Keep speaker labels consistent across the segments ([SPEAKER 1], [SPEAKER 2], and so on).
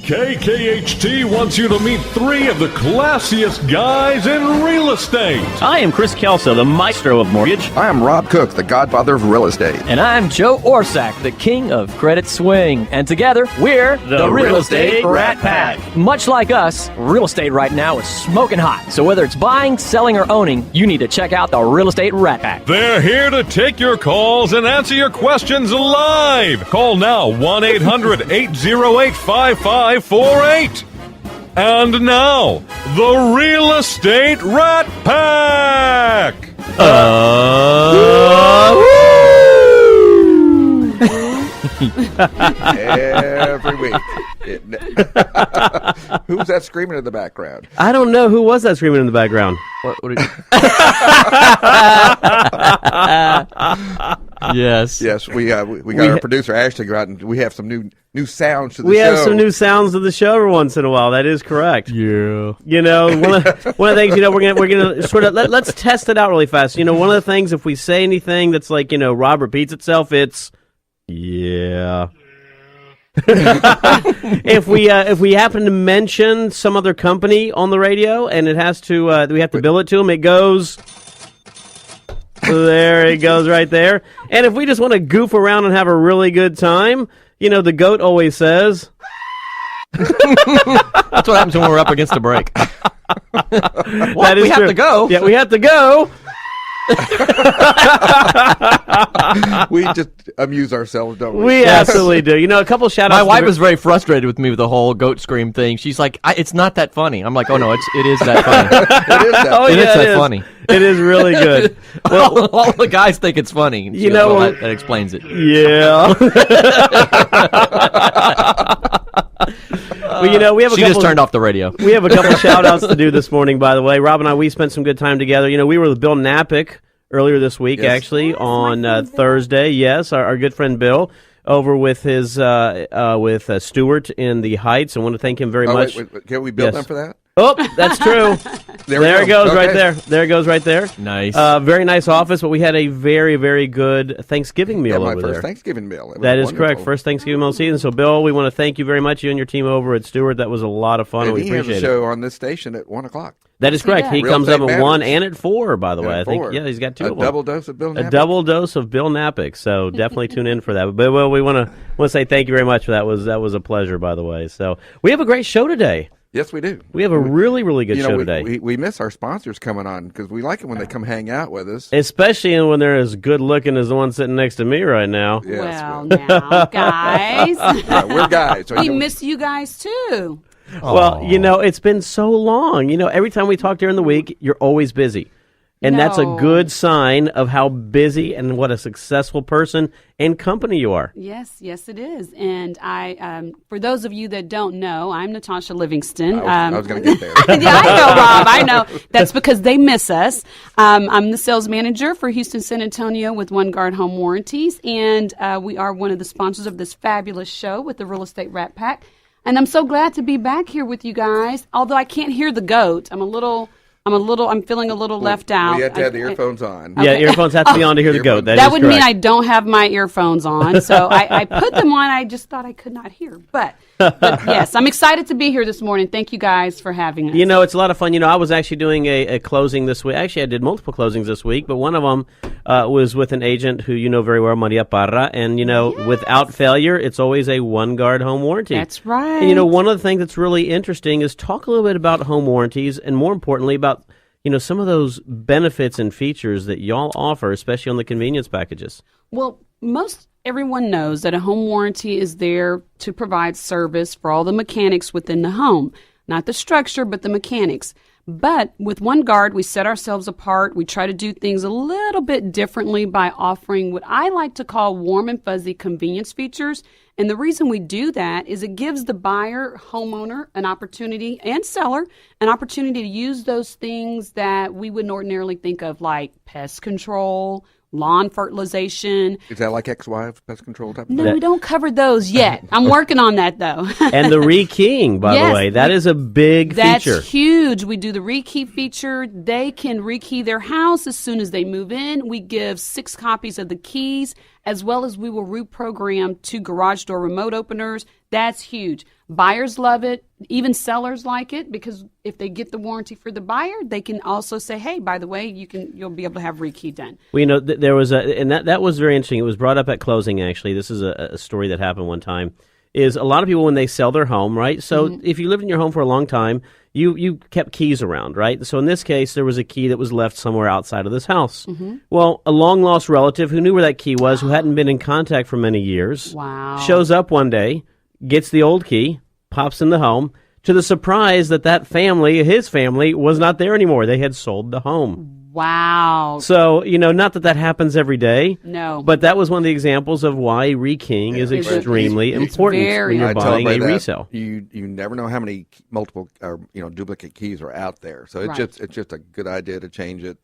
[SPEAKER 1] KKHT wants you to meet three of the classiest guys in real estate.
[SPEAKER 2] I am Chris Kelso, the maestro of mortgage.
[SPEAKER 3] I am Rob Cook, the godfather of real estate.
[SPEAKER 4] And I'm Joe Orsack, the king of credit swing. And together, we're
[SPEAKER 2] the Real Estate Rat Pack.
[SPEAKER 4] Much like us, real estate right now is smoking hot. So whether it's buying, selling, or owning, you need to check out the Real Estate Rat Pack.
[SPEAKER 1] They're here to take your calls and answer your questions live. Call now, 1-800-808-5548. And now, the Real Estate Rat Pack!
[SPEAKER 3] Every week. Who's that screaming in the background?
[SPEAKER 5] I don't know. Who was that screaming in the background?
[SPEAKER 4] What did you... Yes.
[SPEAKER 3] Yes, we got our producer Ashley go out and we have some new sounds to the show.
[SPEAKER 5] We have some new sounds to the show every once in a while. That is correct.
[SPEAKER 4] Yeah.
[SPEAKER 5] You know, one of the things, we're gonna sort of let's test it out really fast. One of the things, if we say anything that's like, Rob repeats itself, it's yeah. If we happen to mention some other company on the radio and it has to we have to bill it to them, it goes. There it goes right there. And if we just want to goof around and have a really good time, the goat always says.
[SPEAKER 4] That's what happens when we're up against a break.
[SPEAKER 5] That is
[SPEAKER 4] we have
[SPEAKER 5] true.
[SPEAKER 4] to go.
[SPEAKER 5] Yeah, we have to go.
[SPEAKER 3] We just amuse ourselves, don't we?
[SPEAKER 5] We absolutely do. A couple shout-outs.
[SPEAKER 4] My wife was very frustrated with me with the whole goat scream thing. She's like, it's not that funny. I'm like, oh no, it is that funny.
[SPEAKER 3] It is that.
[SPEAKER 5] Oh,
[SPEAKER 4] It
[SPEAKER 5] yeah,
[SPEAKER 4] is that funny.
[SPEAKER 5] It is really good.
[SPEAKER 4] Well, all the guys think it's funny. And she goes, well, that explains it.
[SPEAKER 5] Yeah. Well, we have a
[SPEAKER 4] She
[SPEAKER 5] couple,
[SPEAKER 4] just turned off the radio.
[SPEAKER 5] We have a couple shout-outs to do this morning, by the way. Rob and I, we spent some good time together. We were with Bill Napick earlier this week, actually, on Thursday. Yes, our good friend Bill, over with his Stuart in the Heights. I want to thank him very much.
[SPEAKER 3] Wait. Can we bill them for that?
[SPEAKER 5] Oh, that's true. There it goes right there. There it goes right there.
[SPEAKER 4] Nice.
[SPEAKER 5] Very nice office, but we had a very, very good Thanksgiving meal over there.
[SPEAKER 3] My first Thanksgiving meal.
[SPEAKER 5] That is correct. First Thanksgiving meal season. So, Bill, we want to thank you very much, you and your team over at Stewart. That was a lot of fun.
[SPEAKER 3] And
[SPEAKER 5] we
[SPEAKER 3] he
[SPEAKER 5] appreciate
[SPEAKER 3] has a show on this station at 1 o'clock.
[SPEAKER 5] That is correct. He
[SPEAKER 3] Real
[SPEAKER 5] comes up
[SPEAKER 3] Estate
[SPEAKER 5] at 1
[SPEAKER 3] Matters.
[SPEAKER 5] and at 4, by the way. I think,
[SPEAKER 3] 4.
[SPEAKER 5] he's got two of them.
[SPEAKER 3] A double dose of Bill Napick.
[SPEAKER 5] A double dose of Bill Napick. So definitely tune in for that. But we want to say thank you very much for that. That was a pleasure, by the way. So we have a great show today.
[SPEAKER 3] Yes, we do.
[SPEAKER 5] We have a really, really good show today.
[SPEAKER 3] We miss our sponsors coming on because we like it when they come hang out with us.
[SPEAKER 5] Especially when they're as good looking as the one sitting next to me right now.
[SPEAKER 3] Yes,
[SPEAKER 6] well, now, guys.
[SPEAKER 3] we're guys.
[SPEAKER 6] We miss you guys, too.
[SPEAKER 5] Well, it's been so long. Every time we talk during the week, you're always busy. And that's a good sign of how busy and what a successful person and company you are.
[SPEAKER 6] Yes, it is. And I, for those of you that don't know, I'm Natasha Livingston.
[SPEAKER 3] I was going to get there.
[SPEAKER 6] Yeah, I know, Rob. I know. That's because they miss us. I'm the sales manager for Houston San Antonio with One Guard Home Warranties. And we are one of the sponsors of this fabulous show with the Real Estate Rat Pack. And I'm so glad to be back here with you guys. Although I can't hear the goat. I'm feeling a little left out.
[SPEAKER 3] We have to have the earphones on.
[SPEAKER 5] Yeah, earphones have to be on to hear the goat.
[SPEAKER 6] That would mean I don't have my earphones on. So I put them on. I just thought I could not hear. But yes, I'm excited to be here this morning. Thank you guys for having us.
[SPEAKER 5] It's a lot of fun. I was actually doing a closing this week. Actually, I did multiple closings this week, but one of them was with an agent who you know very well, Maria Parra. And, without failure, it's always a One Guard home warranty.
[SPEAKER 6] That's right.
[SPEAKER 5] And, one of the things that's really interesting is talk a little bit about home warranties and, more importantly, about some of those benefits and features that y'all offer, especially on the convenience packages.
[SPEAKER 6] Well, most everyone knows that a home warranty is there to provide service for all the mechanics within the home. Not the structure, but the mechanics. But with One Guard, we set ourselves apart. We try to do things a little bit differently by offering what I like to call warm and fuzzy convenience features. And the reason we do that is it gives the buyer, homeowner, an opportunity, and seller, an opportunity to use those things that we wouldn't ordinarily think of, like pest control, lawn fertilization.
[SPEAKER 3] Is that like ex-wife pest control type of
[SPEAKER 6] No,
[SPEAKER 3] thing?
[SPEAKER 6] we don't cover those yet. I'm working on that, though.
[SPEAKER 5] And the rekeying, by the way, that is a big feature.
[SPEAKER 6] That's huge. We do the rekey feature. They can rekey their house as soon as they move in. We give 6 copies of the keys as well as we will reprogram 2 garage door remote openers. That's huge. Buyers love it. Even sellers like it because if they get the warranty for the buyer, they can also say, hey, by the way, you'll be able to have rekey done.
[SPEAKER 5] Well, there was and that was very interesting. It was brought up at closing, actually. This is a story that happened one time. Is a lot of people when they sell their home, right? So if you lived in your home for a long time, you kept keys around, right? So in this case, there was a key that was left somewhere outside of this house. Well, a long-lost relative who knew where that key was, who hadn't been in contact for many years, shows up one day, gets the old key, pops in the home, to the surprise that family, his family, was not there anymore. They had sold the home.
[SPEAKER 6] Wow.
[SPEAKER 5] So, not that happens every day.
[SPEAKER 6] No.
[SPEAKER 5] But that was one of the examples of why rekeying is extremely important when you're buying a resale.
[SPEAKER 3] You never know how many multiple or duplicate keys are out there. So it's just a good idea to change it.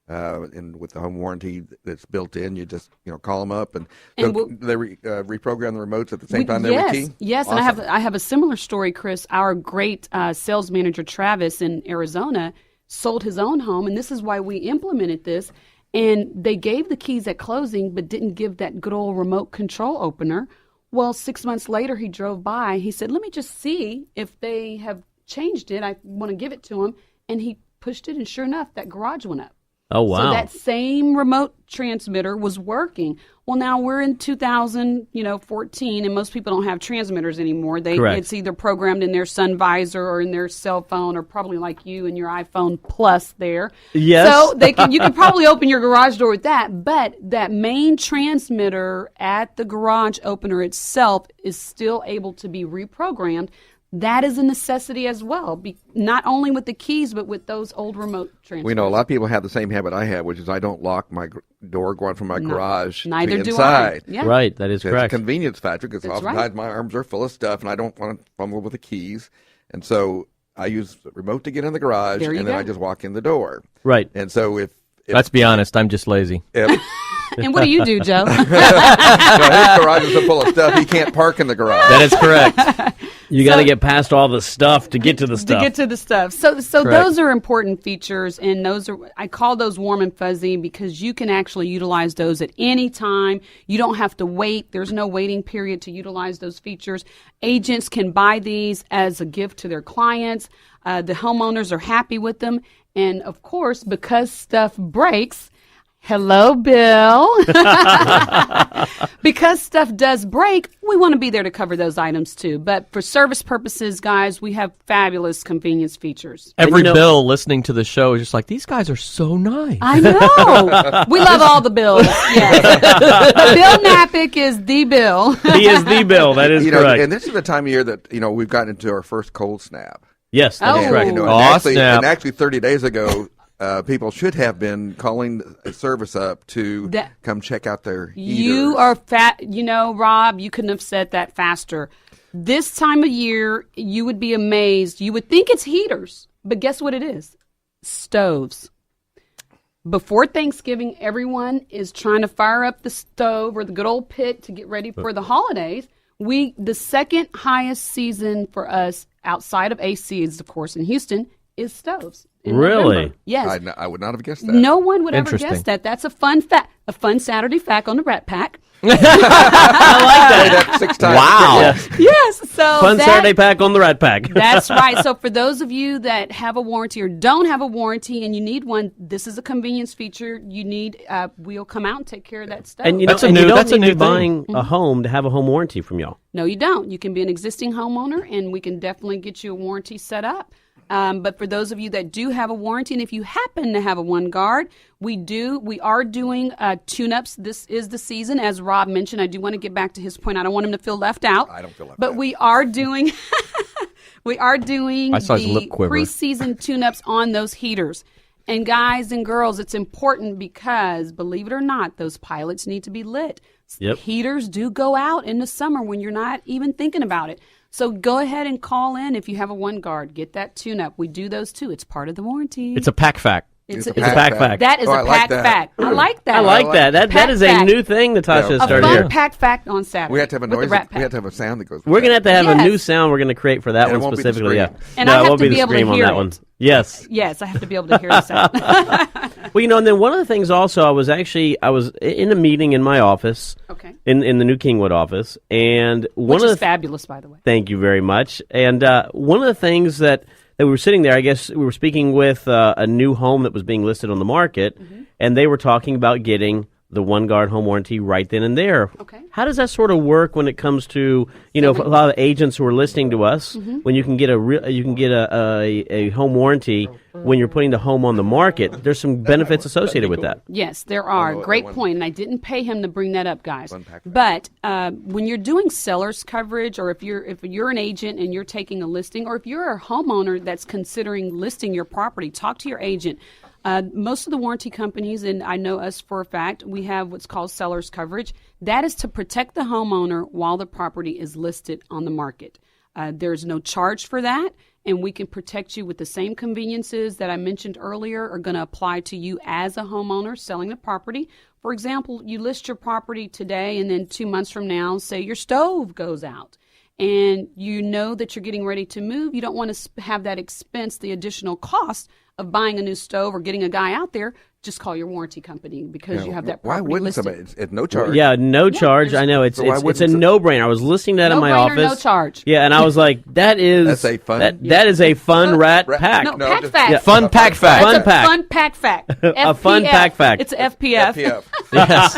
[SPEAKER 3] And with the home warranty that's built in, you just call them up and they reprogram the remotes at the same time they rekey.
[SPEAKER 6] Yes, awesome. And I have a similar story, Chris. Our great sales manager Travis in Arizona sold his own home, and this is why we implemented this. And they gave the keys at closing, but didn't give that good old remote control opener. Well, 6 months later, he drove by. He said, let me just see if they have changed it. I want to give it to him. And he pushed it, and sure enough, that garage went up.
[SPEAKER 5] Oh, wow.
[SPEAKER 6] So that same remote transmitter was working. Well, now we're in 2014, and most people don't have transmitters anymore. It's either programmed in their sun visor or in their cell phone, or probably like you and your iPhone Plus there.
[SPEAKER 5] Yes.
[SPEAKER 6] So you can probably open your garage door with that, but that main transmitter at the garage opener itself is still able to be reprogrammed. That is a necessity as well, not only with the keys, but with those old remote transmitters.
[SPEAKER 3] We know a lot of people have the same habit I have, which is I don't lock my door going from my garage
[SPEAKER 6] Neither
[SPEAKER 3] to
[SPEAKER 6] do
[SPEAKER 3] inside.
[SPEAKER 6] I. Yeah.
[SPEAKER 5] Right, that is
[SPEAKER 3] It's
[SPEAKER 5] correct.
[SPEAKER 3] a convenience factor because oftentimes my arms are full of stuff and I don't want to fumble with the keys. And so I use the remote to get in the garage and then I just walk in the door.
[SPEAKER 5] Right.
[SPEAKER 3] And so if
[SPEAKER 7] Let's be honest, I'm just lazy.
[SPEAKER 6] And what do you do, Joe?
[SPEAKER 3] his garage is so full of stuff, he can't park in the garage.
[SPEAKER 7] That is correct.
[SPEAKER 5] You got to get past all the stuff to get to the stuff.
[SPEAKER 6] To get to the stuff. So those are important features, and I call those warm and fuzzy because you can actually utilize those at any time. You don't have to wait. There's no waiting period to utilize those features. Agents can buy these as a gift to their clients. The homeowners are happy with them. And, of course, because stuff breaks, hello, Bill. Because stuff does break, we want to be there to cover those items too. But for service purposes, guys, we have fabulous convenience features.
[SPEAKER 7] Every Bill listening to the show is just like, these guys are so nice.
[SPEAKER 6] I know. We love all the Bills. Yes. But Bill Napick is the Bill.
[SPEAKER 5] He is the Bill. That is correct.
[SPEAKER 3] And this is the time of year that we've gotten into our first cold snap.
[SPEAKER 5] Yes, that is correct.
[SPEAKER 3] And actually 30 days ago, people should have been calling a service up to come check out their heaters.
[SPEAKER 6] You are fat. Rob, you couldn't have said that faster. This time of year, you would be amazed. You would think it's heaters, but guess what it is? Stoves. Before Thanksgiving, everyone is trying to fire up the stove or the good old pit to get ready for the holidays. The second highest season for us outside of AC is, of course, in Houston, is stoves.
[SPEAKER 5] Really?
[SPEAKER 6] November. Yes.
[SPEAKER 3] I would not have guessed that.
[SPEAKER 6] No one would ever guess that. That's a fun fact. A fun Saturday fact on the Rat Pack.
[SPEAKER 5] I like that.
[SPEAKER 3] That 6 times.
[SPEAKER 7] Wow.
[SPEAKER 6] Yes. So
[SPEAKER 5] Fun Saturday Pack on the Rat Pack.
[SPEAKER 6] That's right. So for those of you that have a warranty or don't have a warranty and you need one, this is a convenience feature. You need, we'll come out and take care of that stuff.
[SPEAKER 5] And you
[SPEAKER 7] That's
[SPEAKER 5] don't
[SPEAKER 7] a
[SPEAKER 5] need
[SPEAKER 7] new
[SPEAKER 5] to be
[SPEAKER 7] thing.
[SPEAKER 5] buying a home to have a home warranty from y'all.
[SPEAKER 6] No, you don't. You can be an existing homeowner, and we can definitely get you a warranty set up. But for those of you that do have a warranty, and if you happen to have a OneGuard, we are doing tune-ups. This is the season, as Rob mentioned. I do want to get back to his point. I don't want him to feel left out.
[SPEAKER 3] I don't feel left out.
[SPEAKER 6] But we are doing
[SPEAKER 7] I saw his lip
[SPEAKER 6] the
[SPEAKER 7] quiver.
[SPEAKER 6] preseason tune-ups on those heaters. And guys and girls, it's important because, believe it or not, those pilots need to be lit.
[SPEAKER 5] Yep.
[SPEAKER 6] Heaters do go out in the summer when you're not even thinking about it. So go ahead and call in if you have a OneGuard. Get that tune-up. We do those too. It's part of the warranty.
[SPEAKER 7] It's a pack fact.
[SPEAKER 6] It's
[SPEAKER 5] a pack fact.
[SPEAKER 6] That is a pack fact. I like that.
[SPEAKER 5] I like that. That is a new thing Natasha
[SPEAKER 3] Yeah.
[SPEAKER 5] started
[SPEAKER 6] A
[SPEAKER 5] here.
[SPEAKER 6] fun pack fact on Saturday.
[SPEAKER 3] We have to have a
[SPEAKER 6] with the
[SPEAKER 3] noise.
[SPEAKER 6] Rat
[SPEAKER 3] We
[SPEAKER 6] Pack.
[SPEAKER 3] have to have a sound that goes.
[SPEAKER 5] We're gonna have to have a
[SPEAKER 6] Yes.
[SPEAKER 5] new sound we're gonna create for that
[SPEAKER 3] And it
[SPEAKER 5] one
[SPEAKER 3] won't be the
[SPEAKER 5] specifically. Yeah,
[SPEAKER 3] scream.
[SPEAKER 6] And
[SPEAKER 5] no,
[SPEAKER 6] I
[SPEAKER 5] it
[SPEAKER 6] have
[SPEAKER 5] won't
[SPEAKER 6] to
[SPEAKER 5] be
[SPEAKER 6] be
[SPEAKER 5] the
[SPEAKER 6] able to
[SPEAKER 5] scream on
[SPEAKER 6] hear
[SPEAKER 5] that
[SPEAKER 6] it.
[SPEAKER 5] one. Yes.
[SPEAKER 6] Yes, I have to be able to hear the sound.
[SPEAKER 5] Well, and then one of the things also, I was in a meeting in my office,
[SPEAKER 6] Okay.
[SPEAKER 5] in the new Kingwood office, and one
[SPEAKER 6] Which
[SPEAKER 5] of
[SPEAKER 6] is
[SPEAKER 5] the
[SPEAKER 6] fabulous, by the way.
[SPEAKER 5] thank you very much. And one of the things that we were sitting there, I guess we were speaking with a new home that was being listed on the market, and they were talking about getting the OneGuard home warranty right then and there.
[SPEAKER 6] Okay.
[SPEAKER 5] How does that sort of work when it comes to, a lot of agents who are listening to us, when you can get a home warranty when you're putting the home on the market? There's some benefits associated with that.
[SPEAKER 6] Yes, there are.
[SPEAKER 3] no,
[SPEAKER 6] Great
[SPEAKER 3] one-
[SPEAKER 6] point, and I didn't pay him to bring that up, guys.
[SPEAKER 3] One pack fact.
[SPEAKER 6] But when you're doing seller's coverage, or if you're an agent and you're taking a listing, or if you're a homeowner that's considering listing your property, talk to your agent. Most of the warranty companies, and I know us for a fact, we have what's called seller's coverage. That is to protect the homeowner while the property is listed on the market. There's no charge for that, and we can protect you with the same conveniences that I mentioned earlier are going to apply to you as a homeowner selling the property. For example, you list your property today, and then 2 months from now, say your stove goes out, and you know that you're getting ready to move. You don't want to have that expense, the additional cost of buying a new stove or getting a guy out there. Just call your warranty company because you have that
[SPEAKER 3] Why
[SPEAKER 6] property
[SPEAKER 3] wouldn't
[SPEAKER 6] listed.
[SPEAKER 3] somebody? It's no charge.
[SPEAKER 5] Yeah, no charge. I know it's
[SPEAKER 3] So why
[SPEAKER 5] it's a
[SPEAKER 3] wouldn't some-
[SPEAKER 5] no-brainer. I was listening to that in my
[SPEAKER 6] No-brainer,
[SPEAKER 5] office.
[SPEAKER 6] no charge.
[SPEAKER 5] Yeah, and I was like, that is
[SPEAKER 3] That's a fun-
[SPEAKER 5] that is a fun rat
[SPEAKER 3] Rat-
[SPEAKER 5] pack.
[SPEAKER 6] No,
[SPEAKER 3] No,
[SPEAKER 6] pack
[SPEAKER 3] just-
[SPEAKER 6] fact.
[SPEAKER 5] Yeah.
[SPEAKER 7] Fun pack fact.
[SPEAKER 5] Fun
[SPEAKER 6] That's
[SPEAKER 5] pack.
[SPEAKER 6] a fun pack fact.
[SPEAKER 5] A fun
[SPEAKER 6] FPF.
[SPEAKER 5] pack fact.
[SPEAKER 6] It's a FPF.
[SPEAKER 3] FPF.
[SPEAKER 7] Yes.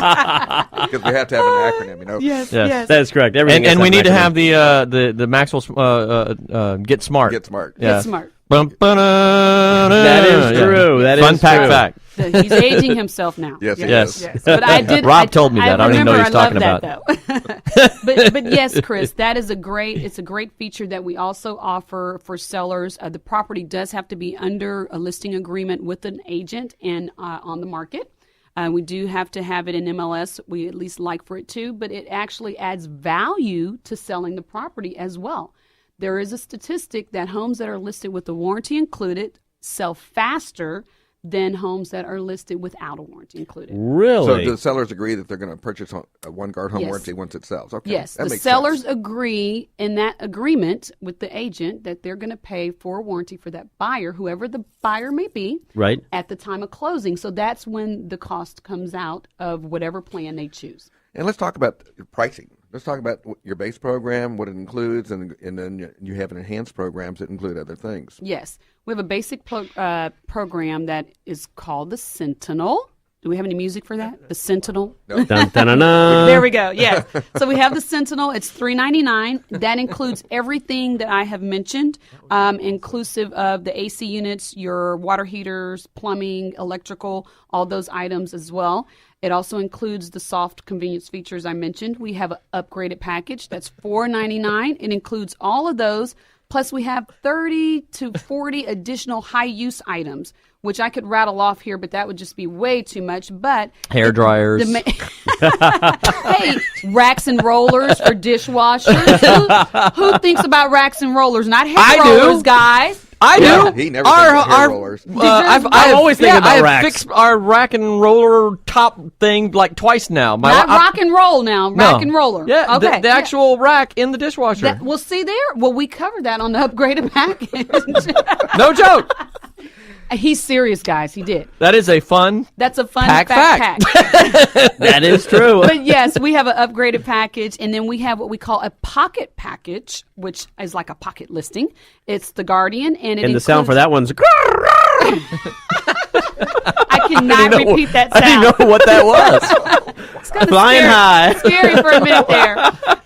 [SPEAKER 3] Because we have to have an acronym, you know.
[SPEAKER 6] Yes,
[SPEAKER 5] Yes,
[SPEAKER 6] yes.
[SPEAKER 5] that is correct. Everything
[SPEAKER 7] And
[SPEAKER 5] has
[SPEAKER 7] we need to
[SPEAKER 5] acronym.
[SPEAKER 7] have the Maxwell Get Smart.
[SPEAKER 3] Get smart.
[SPEAKER 7] Yeah.
[SPEAKER 6] Get smart.
[SPEAKER 7] That
[SPEAKER 5] That is true. That
[SPEAKER 7] Fun
[SPEAKER 5] is
[SPEAKER 7] pack
[SPEAKER 5] true.
[SPEAKER 7] fact.
[SPEAKER 6] He's aging himself now.
[SPEAKER 3] Yes, he
[SPEAKER 7] Yes.
[SPEAKER 3] is.
[SPEAKER 6] Yes, but I did.
[SPEAKER 7] Rob told me that. I don't even know what
[SPEAKER 6] remember,
[SPEAKER 7] he's
[SPEAKER 6] I love
[SPEAKER 7] talking
[SPEAKER 6] that, though. but yes, Chris, that is it's a great feature that we also offer for sellers. The property does have to be under a listing agreement with an agent and on the market. We do have to have it in MLS. We at least like for it to, but it actually adds value to selling the property as well. There is a statistic that homes that are listed with the warranty included sell faster than homes that are listed without a warranty included.
[SPEAKER 3] So
[SPEAKER 5] Really?
[SPEAKER 3] do the sellers agree that they're going to purchase a OneGuard home
[SPEAKER 6] Yes.
[SPEAKER 3] warranty once it sells? Okay.
[SPEAKER 6] Yes,
[SPEAKER 3] that
[SPEAKER 6] the
[SPEAKER 3] makes
[SPEAKER 6] sellers
[SPEAKER 3] sense.
[SPEAKER 6] agree in that agreement with the agent that they're going to pay for a warranty for that buyer, whoever the buyer may be,
[SPEAKER 5] Right.
[SPEAKER 6] at the time of closing. So that's when the cost comes out of whatever plan they choose.
[SPEAKER 3] And let's talk about pricing. Let's talk about your base program, what it includes, and then you have enhanced programs that include other things.
[SPEAKER 6] Yes, we have a basic program that is called the Sentinel. Do we have any music for that? The Sentinel.
[SPEAKER 5] Dun, dun, dun, dun.
[SPEAKER 6] There we go. Yes. So we have the Sentinel. It's $399. That includes everything that I have mentioned, inclusive of the AC units, your water heaters, plumbing, electrical, all those items as well. It also includes the soft convenience features I mentioned. We have an upgraded package that's $499. It includes all of those. Plus, we have 30 to 40 additional high-use items, which I could rattle off here, but that would just be way too much. But
[SPEAKER 7] Hair dryers.
[SPEAKER 6] Hey, racks and rollers for dishwashers. Who thinks about racks and rollers? Not hair
[SPEAKER 7] I do.
[SPEAKER 6] rollers, guys.
[SPEAKER 7] I
[SPEAKER 3] Yeah,
[SPEAKER 7] do.
[SPEAKER 3] he never thinks of hair rollers.
[SPEAKER 5] I'm always thinking about
[SPEAKER 7] I have
[SPEAKER 5] racks.
[SPEAKER 7] fixed our rack and roller top thing like twice now.
[SPEAKER 6] Not rock and roll now. Rack and roller.
[SPEAKER 7] Yeah,
[SPEAKER 6] Okay.
[SPEAKER 7] the actual rack in the dishwasher.
[SPEAKER 6] Well, see there. Well, we covered that on the upgraded package.
[SPEAKER 7] No joke.
[SPEAKER 6] He's serious, guys. He did.
[SPEAKER 7] That is a fun.
[SPEAKER 6] That's a fun
[SPEAKER 7] Pack
[SPEAKER 6] fact.
[SPEAKER 5] That is true.
[SPEAKER 6] But yes, we have an upgraded package, and then we have what we call a pocket package, which is like a pocket listing. It's the Guardian, and it
[SPEAKER 5] And the sound for
[SPEAKER 6] includes-
[SPEAKER 5] that one's.
[SPEAKER 6] I cannot repeat that sound.
[SPEAKER 7] I didn't know what that was.
[SPEAKER 6] It's kinda
[SPEAKER 5] Flying
[SPEAKER 6] scary,
[SPEAKER 5] high.
[SPEAKER 6] scary for a minute there.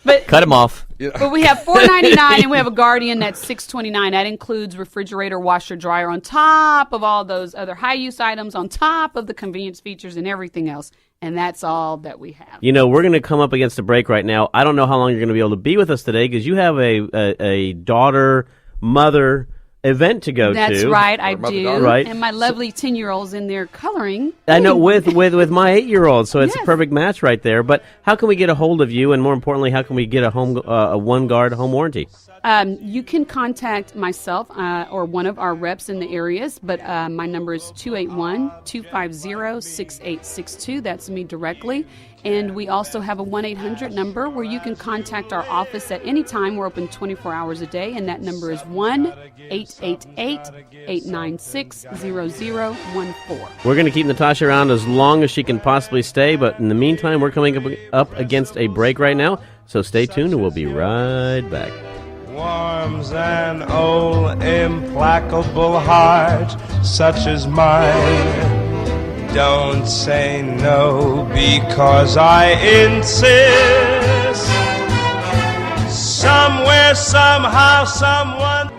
[SPEAKER 6] But
[SPEAKER 7] Cut him off.
[SPEAKER 6] But we have $499 and we have a Guardian that's $629. That includes refrigerator, washer, dryer on top of all those other high-use items, on top of the convenience features and everything else. And that's all that we have.
[SPEAKER 5] You know, we're going to come up against a break right now. I don't know how long you're going to be able to be with us today because you have a daughter, mother, event to go to.
[SPEAKER 6] That's right, I
[SPEAKER 3] Mother
[SPEAKER 6] do.
[SPEAKER 3] daughter.
[SPEAKER 5] Right.
[SPEAKER 6] And my lovely 10-year-old's in there coloring.
[SPEAKER 5] I know with my 8-year-old, so it's a
[SPEAKER 6] Yes.
[SPEAKER 5] perfect match right there. But how can we get a hold of you, and more importantly, how can we get a OneGuard home warranty?
[SPEAKER 6] You can contact myself or one of our reps in the areas, but my number is 281-250-6862. That's me directly. And we also have a 1-800 number where you can contact our office at any time. We're open 24 hours a day, and that number is 1-888-896-0014.
[SPEAKER 5] We're going to keep Natasha around as long as she can possibly stay, but in the meantime, we're coming up against a break right now, so stay tuned and we'll be right back.
[SPEAKER 8] Warms an old implacable heart such as mine. Don't say no because I insist. Somewhere, somehow, someone.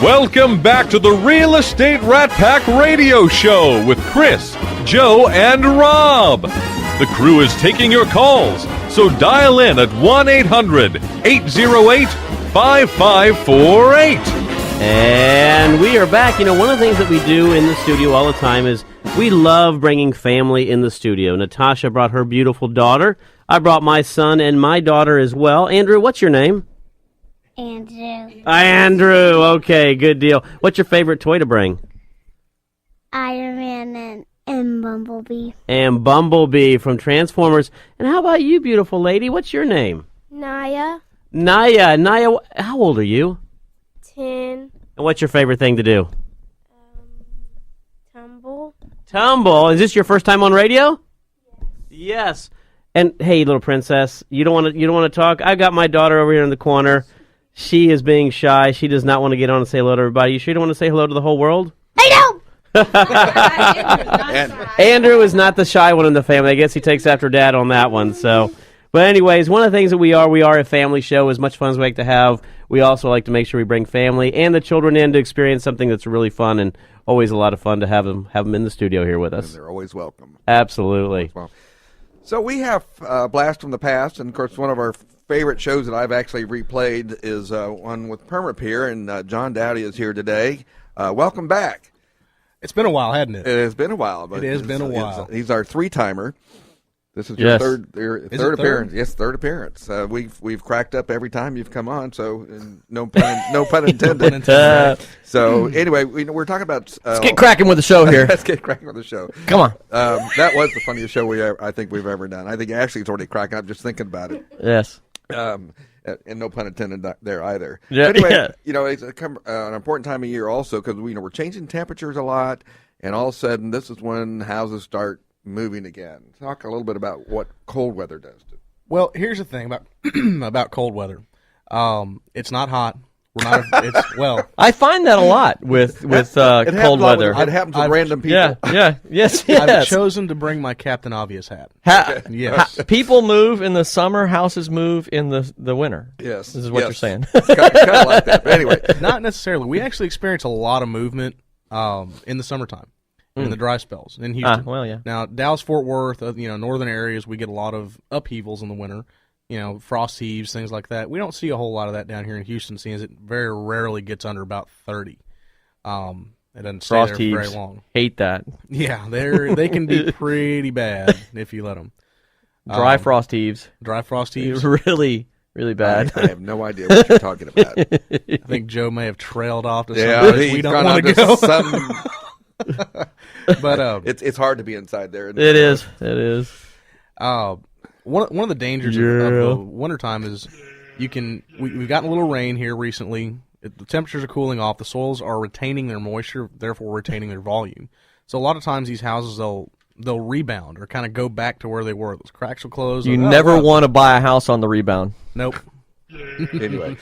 [SPEAKER 1] Welcome back to the Real Estate Rat Pack Radio Show with Chris, Joe, and Rob. The crew is taking your calls, so dial in at 1-800-808-5548.
[SPEAKER 5] And we are back. You know, one of the things that we do in the studio all the time is we love bringing family in the studio. Natasha brought her beautiful daughter. I brought my son and my daughter as well. Andrew, what's your name?
[SPEAKER 9] Andrew.
[SPEAKER 5] Andrew. Okay, good deal. What's your favorite toy to bring?
[SPEAKER 9] Iron Man and Bumblebee.
[SPEAKER 5] And Bumblebee from Transformers. And how about you, beautiful lady? What's your name?
[SPEAKER 9] Naya.
[SPEAKER 5] Naya. Naya, how old are you?
[SPEAKER 9] 10.
[SPEAKER 5] And what's your favorite thing to do?
[SPEAKER 9] Tumble.
[SPEAKER 5] Tumble. Is this your first time on radio? Yes. And hey, little princess, you don't want to talk? I got my daughter over here in the corner. She is being shy. She does not want to get on and say hello to everybody. You sure you don't want to say hello to the whole world?
[SPEAKER 9] I know!
[SPEAKER 5] Andrew is not the shy one in the family. I guess he takes after Dad on that one. So, but anyways, one of the things that we are a family show. As much fun as we like to have, we also like to make sure we bring family and the children in to experience something that's really fun and always a lot of fun to have them in the studio here with us.
[SPEAKER 3] And they're always welcome.
[SPEAKER 5] Absolutely.
[SPEAKER 3] Well, so we have Blast from the Past, and of course one of our favorite shows that I've actually replayed is one with Permapeer, and John Dowdy is here today. Welcome back.
[SPEAKER 10] It's been a while, hasn't it?
[SPEAKER 3] It has been a while. But
[SPEAKER 10] It has been a while.
[SPEAKER 3] He's our 3-timer. This is your
[SPEAKER 5] Yes.
[SPEAKER 3] third
[SPEAKER 10] it
[SPEAKER 3] appearance.
[SPEAKER 10] third?
[SPEAKER 3] Yes, third appearance. We've cracked up every time you've come on, so no pun intended. So anyway, we're talking about.
[SPEAKER 7] Let's get cracking with the show here.
[SPEAKER 3] Let's get cracking with the show.
[SPEAKER 7] Come on.
[SPEAKER 3] That was the funniest show I think we've ever done. I think actually it's already cracking up just thinking about it.
[SPEAKER 7] Yes.
[SPEAKER 3] And no pun intended there either.
[SPEAKER 7] Yeah,
[SPEAKER 3] But anyway,
[SPEAKER 7] yeah.
[SPEAKER 3] it's an important time of year also because we're changing temperatures a lot, and all of a sudden this is when houses start moving again. Talk a little bit about what cold weather does to.
[SPEAKER 10] Well, here's the thing about about cold weather. It's not hot. We're not.
[SPEAKER 7] I find that a lot with cold weather.
[SPEAKER 3] It happens with random people.
[SPEAKER 7] Yes.
[SPEAKER 10] I've chosen to bring my Captain Obvious hat. Yes.
[SPEAKER 7] People move in the summer, houses move in the winter.
[SPEAKER 3] Yes.
[SPEAKER 7] This is what you're saying.
[SPEAKER 3] It's kind of like that. But anyway,
[SPEAKER 10] Not necessarily. We actually experience a lot of movement in the summertime, in the dry spells in Houston.
[SPEAKER 7] Well, yeah.
[SPEAKER 10] Now, Dallas, Fort Worth, northern areas, we get a lot of upheavals in the winter. Frost heaves, things like that. We don't see a whole lot of that down here in Houston, seeing as it very rarely gets under about 30. It doesn't stay
[SPEAKER 7] Frost
[SPEAKER 10] there
[SPEAKER 7] heaves.
[SPEAKER 10] very long.
[SPEAKER 7] Hate that.
[SPEAKER 10] Yeah, they can be pretty bad if you let them.
[SPEAKER 7] Dry frost heaves.
[SPEAKER 10] Dry frost heaves.
[SPEAKER 7] Really, really bad.
[SPEAKER 3] I have no idea what you're talking about.
[SPEAKER 10] I think Joe may have trailed off to
[SPEAKER 3] Yeah,
[SPEAKER 10] some place
[SPEAKER 3] he's
[SPEAKER 10] we don't
[SPEAKER 3] gone
[SPEAKER 10] want
[SPEAKER 3] on
[SPEAKER 10] to go.
[SPEAKER 3] some.
[SPEAKER 10] But
[SPEAKER 3] it's hard to be inside there.
[SPEAKER 7] It is. It is.
[SPEAKER 10] One of the dangers of the wintertime is we've gotten a little rain here recently. The temperatures are cooling off. The soils are retaining their moisture, therefore retaining their volume. So a lot of times these houses they'll rebound or kind of go back to where they were. Those cracks will close.
[SPEAKER 7] You never want to buy a house on the rebound.
[SPEAKER 10] Nope.
[SPEAKER 3] Anyway,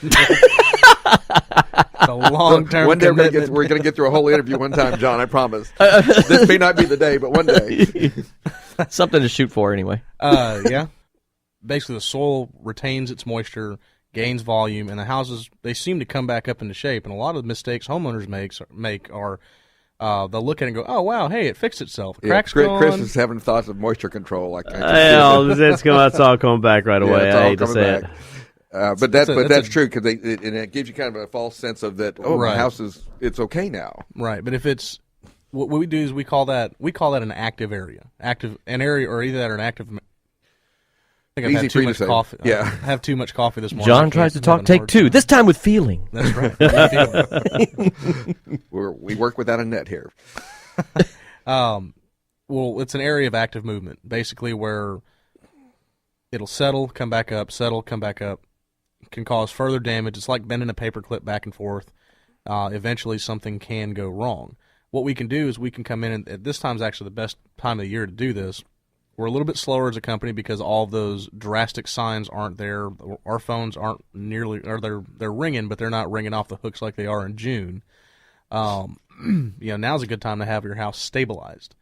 [SPEAKER 10] It's a long-term
[SPEAKER 3] one day
[SPEAKER 10] commitment.
[SPEAKER 3] we're going to get through a whole interview one time, John. I promise. This may not be the day, but one day.
[SPEAKER 7] Something to shoot for, anyway.
[SPEAKER 10] Yeah. Basically, the soil retains its moisture, gains volume, and the houses, they seem to come back up into shape. And a lot of the mistakes homeowners make are they'll look at it and go, oh, wow, hey, it fixed itself. Cracks
[SPEAKER 3] Chris
[SPEAKER 10] gone.
[SPEAKER 3] is having thoughts of moisture control.
[SPEAKER 5] It's all coming back right away.
[SPEAKER 3] Yeah, it's
[SPEAKER 5] I
[SPEAKER 3] all
[SPEAKER 5] hate to
[SPEAKER 3] coming
[SPEAKER 5] say
[SPEAKER 3] back. But that's true because and it gives you kind of a false sense of that. Oh,
[SPEAKER 10] Right.
[SPEAKER 3] my house it's okay now.
[SPEAKER 10] Right, but if it's what we do is we call that an active area, an area or either that or an active. I think I've
[SPEAKER 3] Easy
[SPEAKER 10] had
[SPEAKER 3] for
[SPEAKER 10] too
[SPEAKER 3] you to
[SPEAKER 10] much
[SPEAKER 3] say.
[SPEAKER 10] coffee.
[SPEAKER 3] Yeah.
[SPEAKER 10] I have too much coffee this morning.
[SPEAKER 7] John tries to talk. Take two. This time with feeling.
[SPEAKER 10] That's right.
[SPEAKER 3] We work without a net here.
[SPEAKER 10] Well, it's an area of active movement, basically where it'll settle, come back up, settle, come back up. It can cause further damage. It's like bending a paperclip back and forth. Eventually, something can go wrong. What we can do is we can come in, and at this time is actually the best time of the year to do this. We're a little bit slower as a company because all of those drastic signs aren't there. Our phones aren't nearly, or they're ringing, but they're not ringing off the hooks like they are in June. Now's a good time to have your house stabilized.